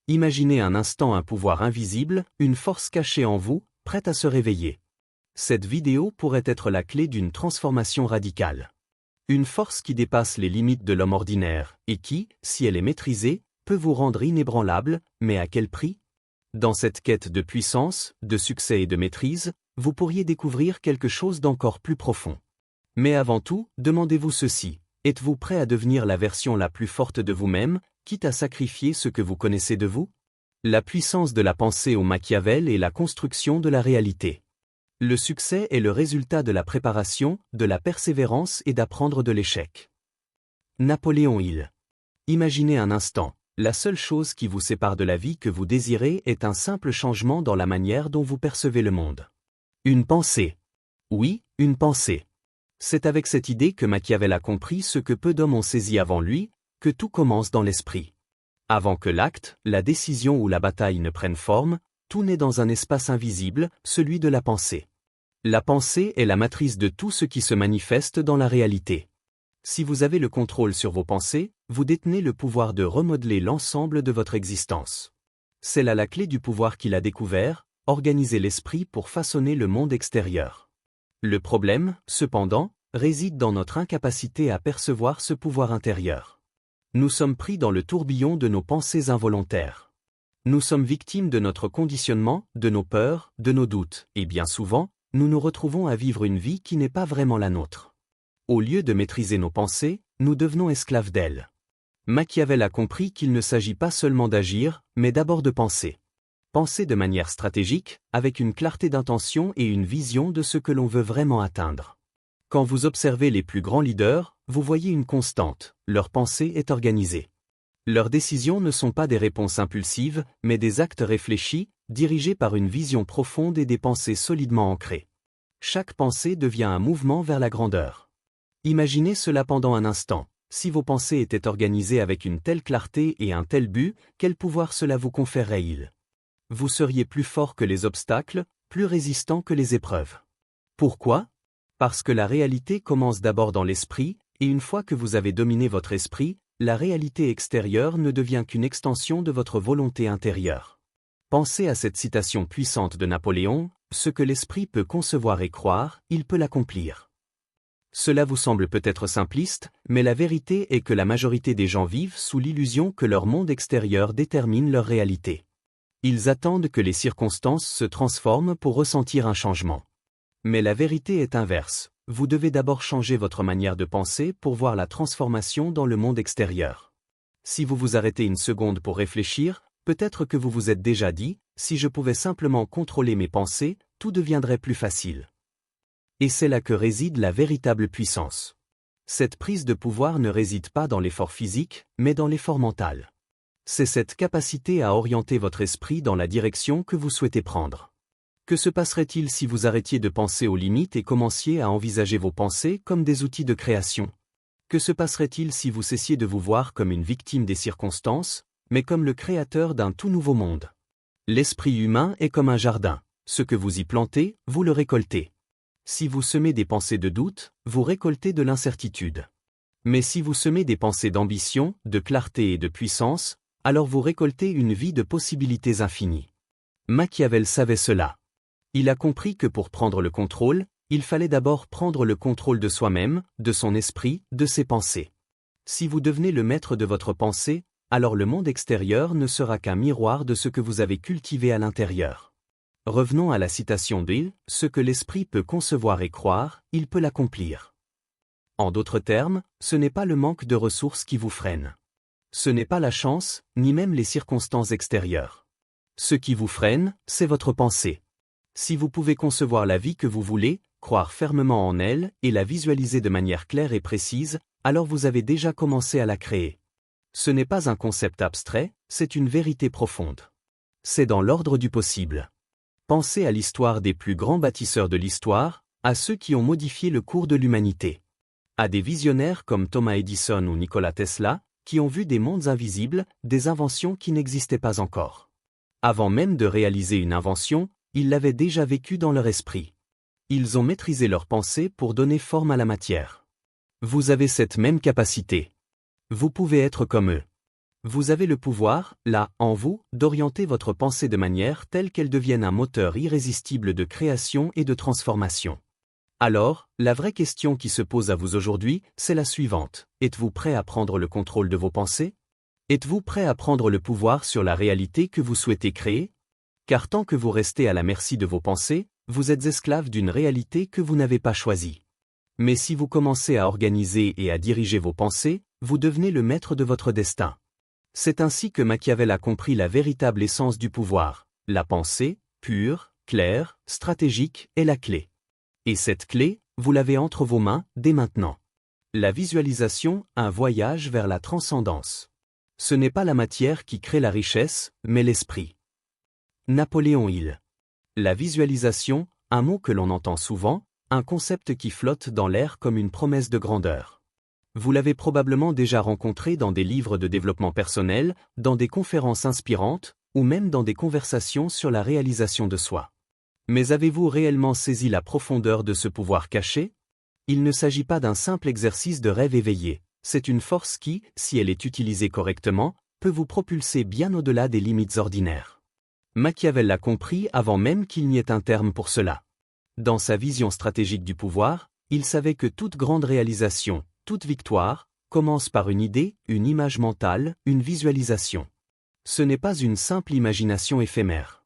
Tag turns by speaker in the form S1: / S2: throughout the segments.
S1: Imaginez un instant un pouvoir invisible, une force cachée en vous, prête à se réveiller. Cette vidéo pourrait être la clé d'une transformation radicale. Une force qui dépasse les limites de l'homme ordinaire, et qui, si elle est maîtrisée, peut vous rendre inébranlable, mais à quel prix? Dans cette quête de puissance, de succès et de maîtrise, vous pourriez découvrir quelque chose d'encore plus profond. Mais avant tout, demandez-vous ceci, êtes-vous prêt à devenir la version la plus forte de vous-même, quitte à sacrifier ce que vous connaissez de vous? La puissance de la pensée au Machiavel et la construction de la réalité. Le succès est le résultat de la préparation, de la persévérance et d'apprendre de l'échec. Napoléon Hill. Imaginez un instant, la seule chose qui vous sépare de la vie que vous désirez est un simple changement dans la manière dont vous percevez le monde. Une pensée. Oui, une pensée. C'est avec cette idée que Machiavel a compris ce que peu d'hommes ont saisi avant lui, que tout commence dans l'esprit. Avant que l'acte, la décision ou la bataille ne prennent forme, tout naît dans un espace invisible, celui de la pensée. La pensée est la matrice de tout ce qui se manifeste dans la réalité. Si vous avez le contrôle sur vos pensées, vous détenez le pouvoir de remodeler l'ensemble de votre existence. C'est là la clé du pouvoir qu'il a découvert, organiser l'esprit pour façonner le monde extérieur. Le problème, cependant, réside dans notre incapacité à percevoir ce pouvoir intérieur. Nous sommes pris dans le tourbillon de nos pensées involontaires. Nous sommes victimes de notre conditionnement, de nos peurs, de nos doutes, et bien souvent, nous nous retrouvons à vivre une vie qui n'est pas vraiment la nôtre. Au lieu de maîtriser nos pensées, nous devenons esclaves d'elles. Machiavel a compris qu'il ne s'agit pas seulement d'agir, mais d'abord de penser. Penser de manière stratégique, avec une clarté d'intention et une vision de ce que l'on veut vraiment atteindre. Quand vous observez les plus grands leaders, vous voyez une constante, leur pensée est organisée. Leurs décisions ne sont pas des réponses impulsives, mais des actes réfléchis, dirigés par une vision profonde et des pensées solidement ancrées. Chaque pensée devient un mouvement vers la grandeur. Imaginez cela pendant un instant. Si vos pensées étaient organisées avec une telle clarté et un tel but, quel pouvoir cela vous conférerait-il? Vous seriez plus fort que les obstacles, plus résistant que les épreuves. Pourquoi? Parce que la réalité commence d'abord dans l'esprit, et une fois que vous avez dominé votre esprit, la réalité extérieure ne devient qu'une extension de votre volonté intérieure. Pensez à cette citation puissante de Napoléon, « Ce que l'esprit peut concevoir et croire, il peut l'accomplir ». Cela vous semble peut-être simpliste, mais la vérité est que la majorité des gens vivent sous l'illusion que leur monde extérieur détermine leur réalité. Ils attendent que les circonstances se transforment pour ressentir un changement. Mais la vérité est inverse. Vous devez d'abord changer votre manière de penser pour voir la transformation dans le monde extérieur. Si vous vous arrêtez une seconde pour réfléchir, peut-être que vous vous êtes déjà dit, si je pouvais simplement contrôler mes pensées, tout deviendrait plus facile. Et c'est là que réside la véritable puissance. Cette prise de pouvoir ne réside pas dans l'effort physique, mais dans l'effort mental. C'est cette capacité à orienter votre esprit dans la direction que vous souhaitez prendre. Que se passerait-il si vous arrêtiez de penser aux limites et commenciez à envisager vos pensées comme des outils de création? Que se passerait-il si vous cessiez de vous voir comme une victime des circonstances, mais comme le créateur d'un tout nouveau monde? L'esprit humain est comme un jardin. Ce que vous y plantez, vous le récoltez. Si vous semez des pensées de doute, vous récoltez de l'incertitude. Mais si vous semez des pensées d'ambition, de clarté et de puissance, alors vous récoltez une vie de possibilités infinies. Machiavel savait cela. Il a compris que pour prendre le contrôle, il fallait d'abord prendre le contrôle de soi-même, de son esprit, de ses pensées. Si vous devenez le maître de votre pensée, alors le monde extérieur ne sera qu'un miroir de ce que vous avez cultivé à l'intérieur. Revenons à la citation d'Hill, « Ce que l'esprit peut concevoir et croire, il peut l'accomplir ». En d'autres termes, ce n'est pas le manque de ressources qui vous freine. Ce n'est pas la chance, ni même les circonstances extérieures. Ce qui vous freine, c'est votre pensée. Si vous pouvez concevoir la vie que vous voulez, croire fermement en elle et la visualiser de manière claire et précise, alors vous avez déjà commencé à la créer. Ce n'est pas un concept abstrait, c'est une vérité profonde. C'est dans l'ordre du possible. Pensez à l'histoire des plus grands bâtisseurs de l'histoire, à ceux qui ont modifié le cours de l'humanité. À des visionnaires comme Thomas Edison ou Nikola Tesla, qui ont vu des mondes invisibles, des inventions qui n'existaient pas encore. Avant même de réaliser une invention, ils l'avaient déjà vécu dans leur esprit. Ils ont maîtrisé leurs pensées pour donner forme à la matière. Vous avez cette même capacité. Vous pouvez être comme eux. Vous avez le pouvoir, là, en vous, d'orienter votre pensée de manière telle qu'elle devienne un moteur irrésistible de création et de transformation. Alors, la vraie question qui se pose à vous aujourd'hui, c'est la suivante. Êtes-vous prêt à prendre le contrôle de vos pensées? Êtes-vous prêt à prendre le pouvoir sur la réalité que vous souhaitez créer? Car tant que vous restez à la merci de vos pensées, vous êtes esclave d'une réalité que vous n'avez pas choisie. Mais si vous commencez à organiser et à diriger vos pensées, vous devenez le maître de votre destin. C'est ainsi que Machiavel a compris la véritable essence du pouvoir. La pensée, pure, claire, stratégique, est la clé. Et cette clé, vous l'avez entre vos mains, dès maintenant. La visualisation, un voyage vers la transcendance. Ce n'est pas la matière qui crée la richesse, mais l'esprit. Napoléon Hill. La visualisation, un mot que l'on entend souvent, un concept qui flotte dans l'air comme une promesse de grandeur. Vous l'avez probablement déjà rencontré dans des livres de développement personnel, dans des conférences inspirantes, ou même dans des conversations sur la réalisation de soi. Mais avez-vous réellement saisi la profondeur de ce pouvoir caché? Il ne s'agit pas d'un simple exercice de rêve éveillé, c'est une force qui, si elle est utilisée correctement, peut vous propulser bien au-delà des limites ordinaires. Machiavel l'a compris avant même qu'il n'y ait un terme pour cela. Dans sa vision stratégique du pouvoir, il savait que toute grande réalisation, toute victoire, commence par une idée, une image mentale, une visualisation. Ce n'est pas une simple imagination éphémère.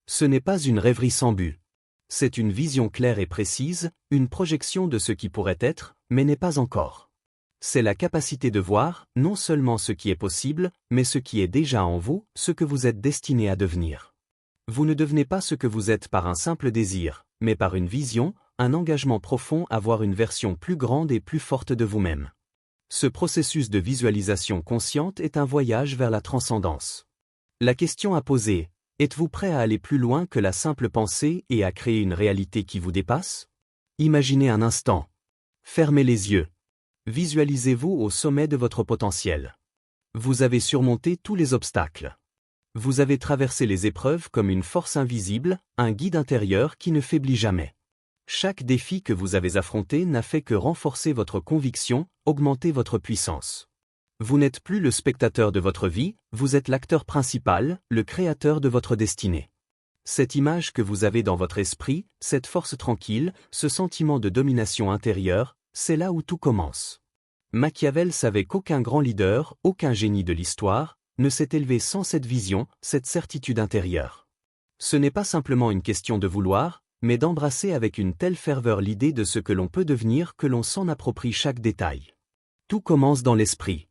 S1: Ce n'est pas une rêverie sans but. C'est une vision claire et précise, une projection de ce qui pourrait être, mais n'est pas encore. C'est la capacité de voir, non seulement ce qui est possible, mais ce qui est déjà en vous, ce que vous êtes destiné à devenir. Vous ne devenez pas ce que vous êtes par un simple désir, mais par une vision, un engagement profond à voir une version plus grande et plus forte de vous-même. Ce processus de visualisation consciente est un voyage vers la transcendance. La question à poser, êtes-vous prêt à aller plus loin que la simple pensée et à créer une réalité qui vous dépasse? Imaginez un instant. Fermez les yeux. Visualisez-vous au sommet de votre potentiel. Vous avez surmonté tous les obstacles. Vous avez traversé les épreuves comme une force invisible, un guide intérieur qui ne faiblit jamais. Chaque défi que vous avez affronté n'a fait que renforcer votre conviction, augmenter votre puissance. Vous n'êtes plus le spectateur de votre vie, vous êtes l'acteur principal, le créateur de votre destinée. Cette image que vous avez dans votre esprit, cette force tranquille, ce sentiment de domination intérieure, c'est là où tout commence. Machiavel savait qu'aucun grand leader, aucun génie de l'histoire, ne s'est élevé sans cette vision, cette certitude intérieure. Ce n'est pas simplement une question de vouloir, mais d'embrasser avec une telle ferveur l'idée de ce que l'on peut devenir que l'on s'en approprie chaque détail. Tout commence dans l'esprit.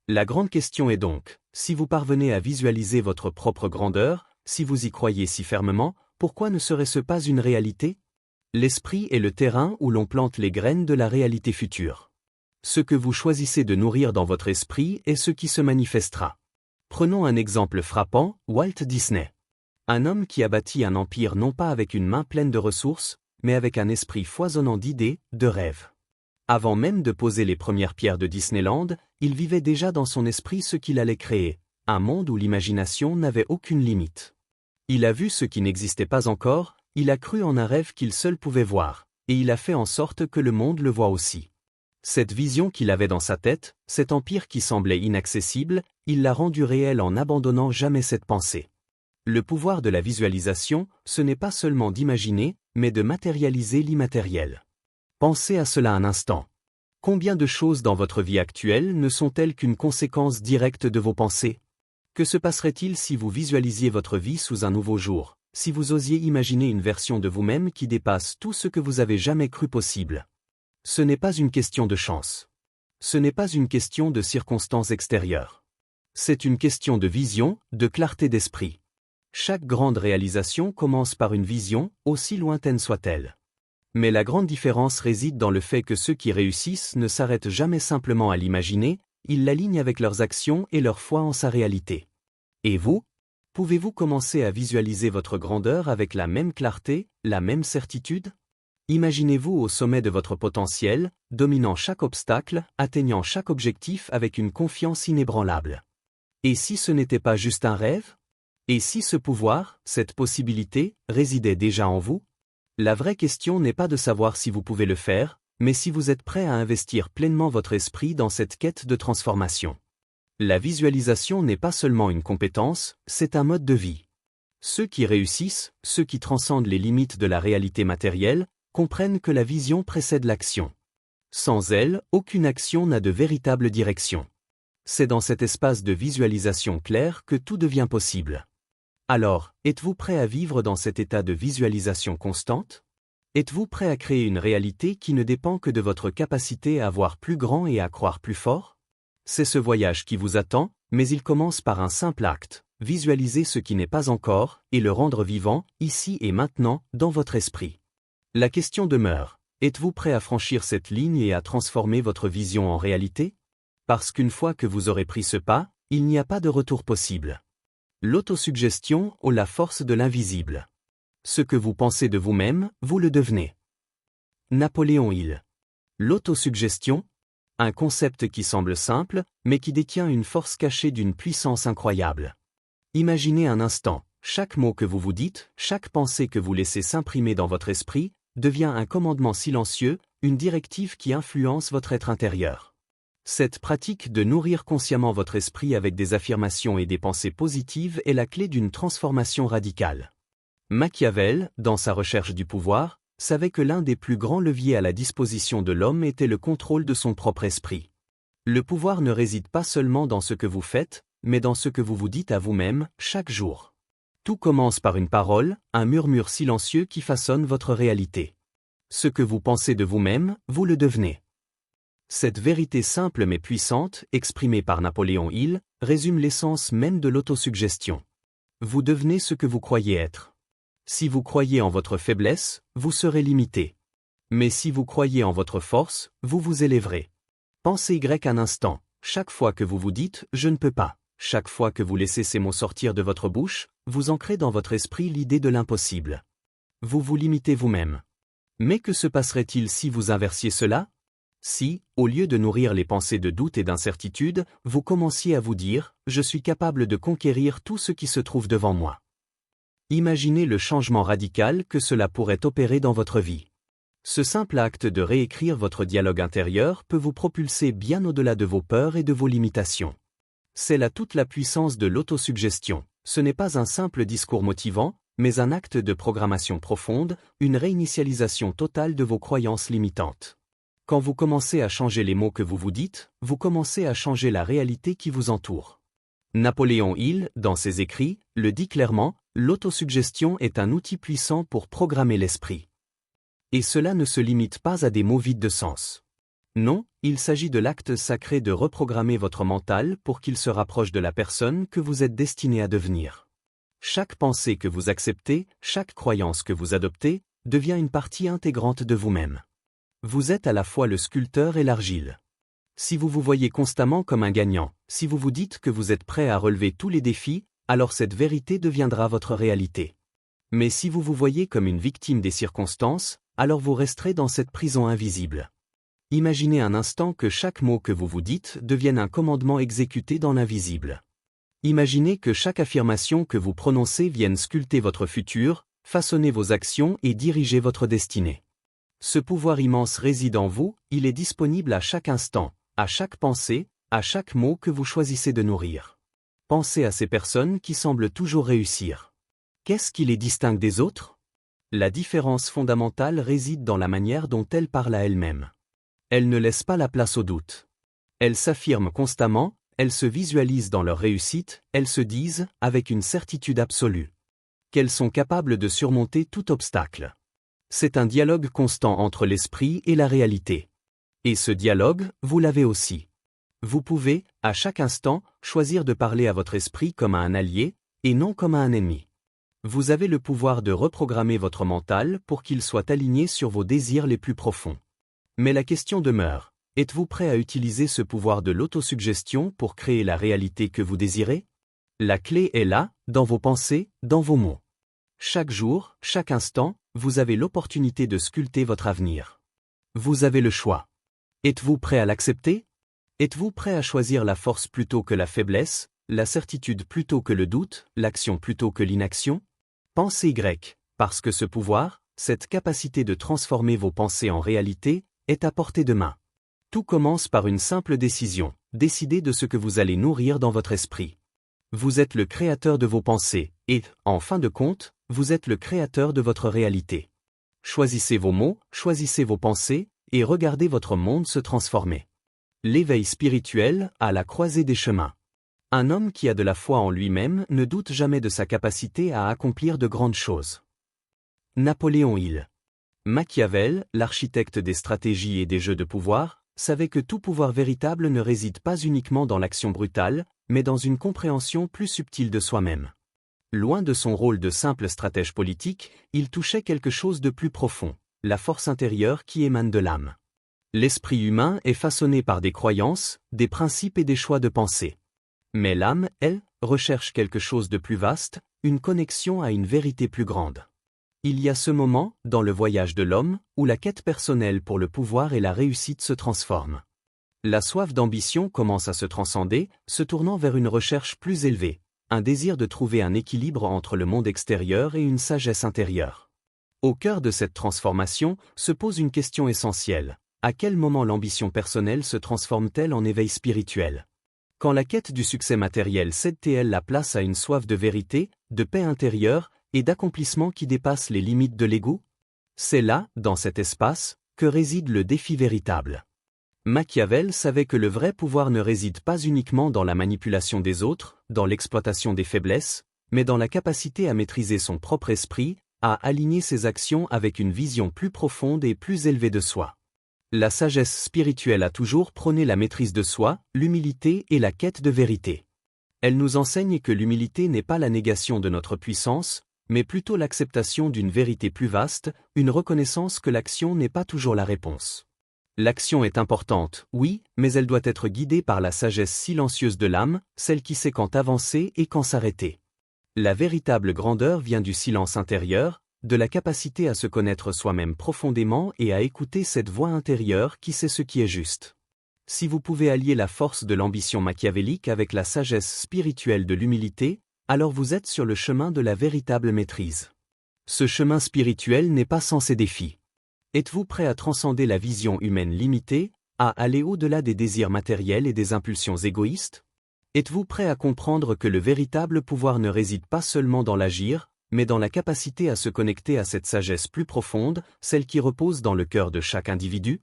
S1: La grande question est donc, si vous parvenez à visualiser votre propre grandeur, si vous y croyez si fermement, pourquoi ne serait-ce pas une réalité? L'esprit est le terrain où l'on plante les graines de la réalité future. Ce que vous choisissez de nourrir dans votre esprit est ce qui se manifestera. Prenons un exemple frappant, Walt Disney. Un homme qui a bâti un empire non pas avec une main pleine de ressources, mais avec un esprit foisonnant d'idées, de rêves. Avant même de poser les premières pierres de Disneyland, il vivait déjà dans son esprit ce qu'il allait créer, un monde où l'imagination n'avait aucune limite. Il a vu ce qui n'existait pas encore, il a cru en un rêve qu'il seul pouvait voir, et il a fait en sorte que le monde le voie aussi. Cette vision qu'il avait dans sa tête, cet empire qui semblait inaccessible, il l'a rendu réel en n'abandonnant jamais cette pensée. Le pouvoir de la visualisation, ce n'est pas seulement d'imaginer, mais de matérialiser l'immatériel. Pensez à cela un instant. Combien de choses dans votre vie actuelle ne sont-elles qu'une conséquence directe de vos pensées? Que se passerait-il si vous visualisiez votre vie sous un nouveau jour, si vous osiez imaginer une version de vous-même qui dépasse tout ce que vous avez jamais cru possible? Ce n'est pas une question de chance. Ce n'est pas une question de circonstances extérieures. C'est une question de vision, de clarté d'esprit. Chaque grande réalisation commence par une vision, aussi lointaine soit-elle. Mais la grande différence réside dans le fait que ceux qui réussissent ne s'arrêtent jamais simplement à l'imaginer, ils l'alignent avec leurs actions et leur foi en sa réalité. Et vous? Pouvez-vous commencer à visualiser votre grandeur avec la même clarté, la même certitude? Imaginez-vous au sommet de votre potentiel, dominant chaque obstacle, atteignant chaque objectif avec une confiance inébranlable. Et si ce n'était pas juste un rêve? Et si ce pouvoir, cette possibilité, résidait déjà en vous? La vraie question n'est pas de savoir si vous pouvez le faire, mais si vous êtes prêt à investir pleinement votre esprit dans cette quête de transformation. La visualisation n'est pas seulement une compétence, c'est un mode de vie. Ceux qui réussissent, ceux qui transcendent les limites de la réalité matérielle, comprennent que la vision précède l'action. Sans elle, aucune action n'a de véritable direction. C'est dans cet espace de visualisation claire que tout devient possible. Alors, êtes-vous prêt à vivre dans cet état de visualisation constante? Êtes-vous prêt à créer une réalité qui ne dépend que de votre capacité à voir plus grand et à croire plus fort? C'est ce voyage qui vous attend, mais il commence par un simple acte, visualiser ce qui n'est pas encore, et le rendre vivant, ici et maintenant, dans votre esprit. La question demeure, êtes-vous prêt à franchir cette ligne et à transformer votre vision en réalité? Parce qu'une fois que vous aurez pris ce pas, il n'y a pas de retour possible. L'autosuggestion ou la force de l'invisible. Ce que vous pensez de vous-même, vous le devenez. Napoléon Hill. L'autosuggestion, un concept qui semble simple, mais qui détient une force cachée d'une puissance incroyable. Imaginez un instant, chaque mot que vous vous dites, chaque pensée que vous laissez s'imprimer dans votre esprit, devient un commandement silencieux, une directive qui influence votre être intérieur. Cette pratique de nourrir consciemment votre esprit avec des affirmations et des pensées positives est la clé d'une transformation radicale. Machiavel, dans sa recherche du pouvoir, savait que l'un des plus grands leviers à la disposition de l'homme était le contrôle de son propre esprit. Le pouvoir ne réside pas seulement dans ce que vous faites, mais dans ce que vous vous dites à vous-même, chaque jour. Tout commence par une parole, un murmure silencieux qui façonne votre réalité. Ce que vous pensez de vous-même, vous le devenez. Cette vérité simple mais puissante, exprimée par Napoléon Hill, résume l'essence même de l'autosuggestion. Vous devenez ce que vous croyez être. Si vous croyez en votre faiblesse, vous serez limité. Mais si vous croyez en votre force, vous vous élèverez. Pensez un instant, chaque fois que vous vous dites « je ne peux pas », chaque fois que vous laissez ces mots sortir de votre bouche, vous ancrez dans votre esprit l'idée de l'impossible. Vous vous limitez vous-même. Mais que se passerait-il si vous inversiez cela? Si, au lieu de nourrir les pensées de doute et d'incertitude, vous commenciez à vous dire « je suis capable de conquérir tout ce qui se trouve devant moi ». Imaginez le changement radical que cela pourrait opérer dans votre vie. Ce simple acte de réécrire votre dialogue intérieur peut vous propulser bien au-delà de vos peurs et de vos limitations. C'est là toute la puissance de l'autosuggestion. Ce n'est pas un simple discours motivant, mais un acte de programmation profonde, une réinitialisation totale de vos croyances limitantes. Quand vous commencez à changer les mots que vous vous dites, vous commencez à changer la réalité qui vous entoure. Napoléon Hill, dans ses écrits, le dit clairement, l'autosuggestion est un outil puissant pour programmer l'esprit. Et cela ne se limite pas à des mots vides de sens. Non, il s'agit de l'acte sacré de reprogrammer votre mental pour qu'il se rapproche de la personne que vous êtes destiné à devenir. Chaque pensée que vous acceptez, chaque croyance que vous adoptez, devient une partie intégrante de vous-même. Vous êtes à la fois le sculpteur et l'argile. Si vous vous voyez constamment comme un gagnant, si vous vous dites que vous êtes prêt à relever tous les défis, alors cette vérité deviendra votre réalité. Mais si vous vous voyez comme une victime des circonstances, alors vous resterez dans cette prison invisible. Imaginez un instant que chaque mot que vous vous dites devienne un commandement exécuté dans l'invisible. Imaginez que chaque affirmation que vous prononcez vienne sculpter votre futur, façonner vos actions et diriger votre destinée. Ce pouvoir immense réside en vous, il est disponible à chaque instant, à chaque pensée, à chaque mot que vous choisissez de nourrir. Pensez à ces personnes qui semblent toujours réussir. Qu'est-ce qui les distingue des autres? La différence fondamentale réside dans la manière dont elles parlent à elles-mêmes. Elles ne laissent pas la place au doute. Elles s'affirment constamment, elles se visualisent dans leur réussite, elles se disent, avec une certitude absolue, qu'elles sont capables de surmonter tout obstacle. C'est un dialogue constant entre l'esprit et la réalité. Et ce dialogue, vous l'avez aussi. Vous pouvez, à chaque instant, choisir de parler à votre esprit comme à un allié, et non comme à un ennemi. Vous avez le pouvoir de reprogrammer votre mental pour qu'il soit aligné sur vos désirs les plus profonds. Mais la question demeure, êtes-vous prêt à utiliser ce pouvoir de l'autosuggestion pour créer la réalité que vous désirez? La clé est là, dans vos pensées, dans vos mots. Chaque jour, chaque instant, vous avez l'opportunité de sculpter votre avenir. Vous avez le choix. Êtes-vous prêt à l'accepter? Êtes-vous prêt à choisir la force plutôt que la faiblesse, la certitude plutôt que le doute, l'action plutôt que l'inaction? Pensez parce que ce pouvoir, cette capacité de transformer vos pensées en réalité, est à portée de main. Tout commence par une simple décision, décidez de ce que vous allez nourrir dans votre esprit. Vous êtes le créateur de vos pensées, et, en fin de compte, vous êtes le créateur de votre réalité. Choisissez vos mots, choisissez vos pensées, et regardez votre monde se transformer. L'éveil spirituel à la croisée des chemins. Un homme qui a de la foi en lui-même ne doute jamais de sa capacité à accomplir de grandes choses. Napoléon Hill. Machiavel, l'architecte des stratégies et des jeux de pouvoir, savait que tout pouvoir véritable ne réside pas uniquement dans l'action brutale, mais dans une compréhension plus subtile de soi-même. Loin de son rôle de simple stratège politique, il touchait quelque chose de plus profond, la force intérieure qui émane de l'âme. L'esprit humain est façonné par des croyances, des principes et des choix de pensée. Mais l'âme, elle, recherche quelque chose de plus vaste, une connexion à une vérité plus grande. Il y a ce moment, dans le voyage de l'homme, où la quête personnelle pour le pouvoir et la réussite se transforme. La soif d'ambition commence à se transcender, se tournant vers une recherche plus élevée, un désir de trouver un équilibre entre le monde extérieur et une sagesse intérieure. Au cœur de cette transformation se pose une question essentielle. À quel moment l'ambition personnelle se transforme-t-elle en éveil spirituel? Quand la quête du succès matériel cède-t-elle la place à une soif de vérité, de paix intérieure, et d'accomplissement qui dépasse les limites de l'ego? C'est là, dans cet espace, que réside le défi véritable. Machiavel savait que le vrai pouvoir ne réside pas uniquement dans la manipulation des autres, dans l'exploitation des faiblesses, mais dans la capacité à maîtriser son propre esprit, à aligner ses actions avec une vision plus profonde et plus élevée de soi. La sagesse spirituelle a toujours prôné la maîtrise de soi, l'humilité et la quête de vérité. Elle nous enseigne que l'humilité n'est pas la négation de notre puissance, mais plutôt l'acceptation d'une vérité plus vaste, une reconnaissance que l'action n'est pas toujours la réponse. L'action est importante, oui, mais elle doit être guidée par la sagesse silencieuse de l'âme, celle qui sait quand avancer et quand s'arrêter. La véritable grandeur vient du silence intérieur, de la capacité à se connaître soi-même profondément et à écouter cette voix intérieure qui sait ce qui est juste. Si vous pouvez allier la force de l'ambition machiavélique avec la sagesse spirituelle de l'humilité, alors vous êtes sur le chemin de la véritable maîtrise. Ce chemin spirituel n'est pas sans ses défis. Êtes-vous prêt à transcender la vision humaine limitée, à aller au-delà des désirs matériels et des impulsions égoïstes? Êtes-vous prêt à comprendre que le véritable pouvoir ne réside pas seulement dans l'agir, mais dans la capacité à se connecter à cette sagesse plus profonde, celle qui repose dans le cœur de chaque individu?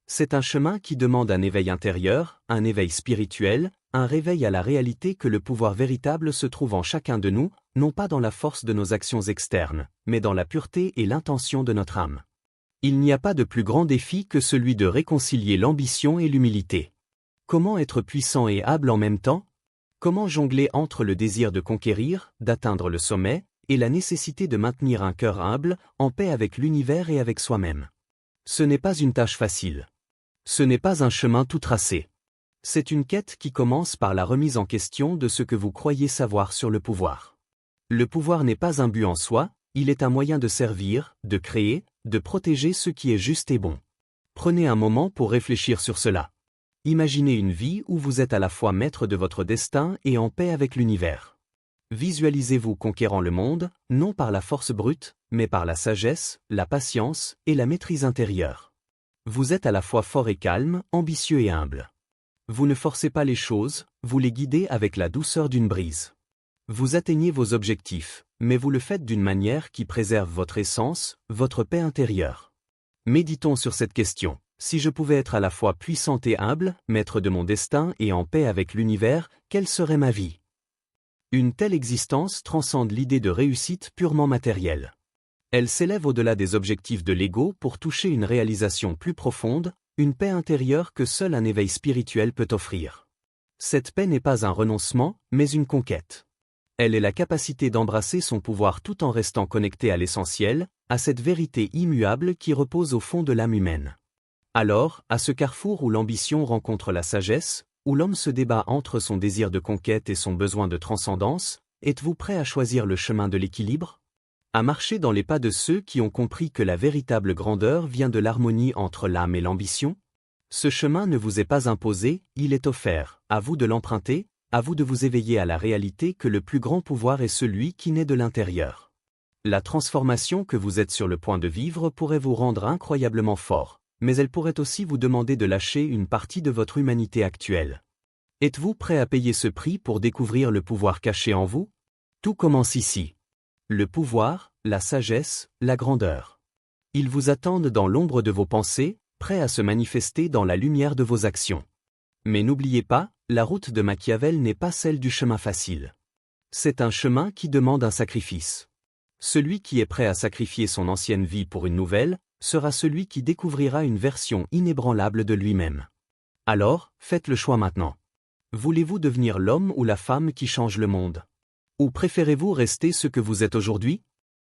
S1: C'est un chemin qui demande un éveil intérieur, un éveil spirituel, un réveil à la réalité que le pouvoir véritable se trouve en chacun de nous, non pas dans la force de nos actions externes, mais dans la pureté et l'intention de notre âme. Il n'y a pas de plus grand défi que celui de réconcilier l'ambition et l'humilité. Comment être puissant et humble en même temps? Comment jongler entre le désir de conquérir, d'atteindre le sommet, et la nécessité de maintenir un cœur humble, en paix avec l'univers et avec soi-même? Ce n'est pas une tâche facile. Ce n'est pas un chemin tout tracé. C'est une quête qui commence par la remise en question de ce que vous croyez savoir sur le pouvoir. Le pouvoir n'est pas un but en soi, il est un moyen de servir, de créer, de protéger ce qui est juste et bon. Prenez un moment pour réfléchir sur cela. Imaginez une vie où vous êtes à la fois maître de votre destin et en paix avec l'univers. Visualisez-vous conquérant le monde, non par la force brute, mais par la sagesse, la patience et la maîtrise intérieure. Vous êtes à la fois fort et calme, ambitieux et humble. Vous ne forcez pas les choses, vous les guidez avec la douceur d'une brise. Vous atteignez vos objectifs, mais vous le faites d'une manière qui préserve votre essence, votre paix intérieure. Méditons sur cette question. Si je pouvais être à la fois puissante et humble, maître de mon destin et en paix avec l'univers, quelle serait ma vie? Une telle existence transcende l'idée de réussite purement matérielle. Elle s'élève au-delà des objectifs de l'ego pour toucher une réalisation plus profonde, une paix intérieure que seul un éveil spirituel peut offrir. Cette paix n'est pas un renoncement, mais une conquête. Elle est la capacité d'embrasser son pouvoir tout en restant connecté à l'essentiel, à cette vérité immuable qui repose au fond de l'âme humaine. Alors, à ce carrefour où l'ambition rencontre la sagesse, où l'homme se débat entre son désir de conquête et son besoin de transcendance, êtes-vous prêt à choisir le chemin de l'équilibre? À marcher dans les pas de ceux qui ont compris que la véritable grandeur vient de l'harmonie entre l'âme et l'ambition? Ce chemin ne vous est pas imposé, il est offert, à vous de l'emprunter, à vous de vous éveiller à la réalité que le plus grand pouvoir est celui qui naît de l'intérieur. La transformation que vous êtes sur le point de vivre pourrait vous rendre incroyablement fort, mais elle pourrait aussi vous demander de lâcher une partie de votre humanité actuelle. Êtes-vous prêt à payer ce prix pour découvrir le pouvoir caché en vous? Tout commence ici. Le pouvoir, la sagesse, la grandeur. Ils vous attendent dans l'ombre de vos pensées, prêts à se manifester dans la lumière de vos actions. Mais n'oubliez pas, la route de Machiavel n'est pas celle du chemin facile. C'est un chemin qui demande un sacrifice. Celui qui est prêt à sacrifier son ancienne vie pour une nouvelle, sera celui qui découvrira une version inébranlable de lui-même. Alors, faites le choix maintenant. Voulez-vous devenir l'homme ou la femme qui change le monde? Ou préférez-vous rester ce que vous êtes aujourd'hui?